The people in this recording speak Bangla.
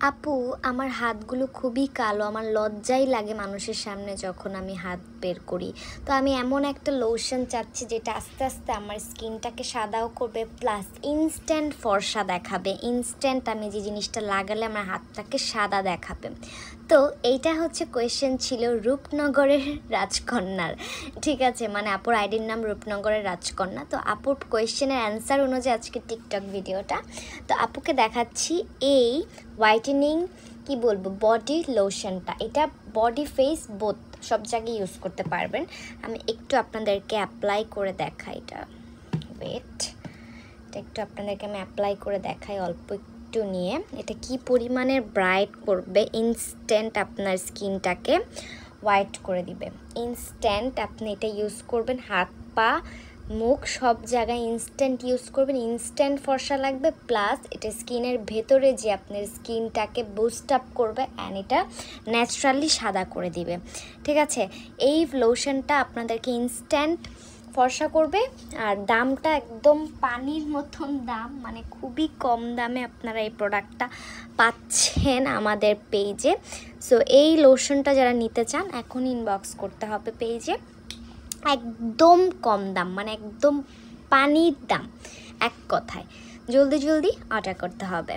আপু, আমার হাতগুলো খুবই কালো, আমার লজ্জাই লাগে মানুষের সামনে যখন আমি হাত বের করি। তো আমি এমন একটা লোশন চাচ্ছি যেটা আস্তে আস্তে আমার স্কিনটাকে সাদাও করবে, প্লাস ইনস্ট্যান্ট ফর্সা দেখাবে। ইনস্ট্যান্ট আমি যে জিনিসটা লাগালে আমার হাতটাকে সাদা দেখাবে। তো এইটা হচ্ছে কোয়েশ্চেন ছিল রূপনগরের রাজকন্যার। ঠিক আছে, মানে আপুর আইডির নাম রূপনগরের রাজকন্যা। তো আপুর কোয়েশ্চেনের অ্যান্সার অনুযায়ী আজকে টিকটক ভিডিওটা। তো আপুকে দেখাচ্ছি এই হোয়াইটেনিং কি বলবো বডি লোশনটা। এটা বডি ফেস বোথ সব জায়গায় ইউজ করতে পারবেন। আমি একটু আপনাদেরকে অ্যাপ্লাই করে দেখাই। এটা একটু আপনাদেরকে আমি অ্যাপ্লাই করে দেখাই অল্প একটু নিয়ে। এটা কি পরিমাণের ব্রাইট করবে, ইনস্ট্যান্ট আপনার স্কিনটাকে হোয়াইট করে দিবে। ইনস্ট্যান্ট আপনি এটা ইউজ করবেন হাত পা মুখ সব জায়গায় ইনস্ট্যান্ট ইউজ করবেন। ইনস্ট্যান্ট ফর্সা লাগবে, প্লাস এটা স্কিনের ভেতরে যে আপনার স্কিনটাকে বুস্ট আপ করবে অ্যান্ড এটা ন্যাচারালি সাদা করে দিবে। ঠিক আছে, এই লোশনটা আপনাদেরকে ইনস্ট্যান্ট ফর্সা করবে। আর দামটা একদম পানির মতন দাম, মানে খুবই কম দামে আপনারা এই প্রোডাক্টটা পাচ্ছেন আমাদের পেজে। সো এই লোশনটা যারা নিতে চান এখন ইনবক্স করতে হবে পেজে। একদম কম দাম, মানে একদম পানির দাম, এক কথায় জলদি অর্ডার করতে হবে।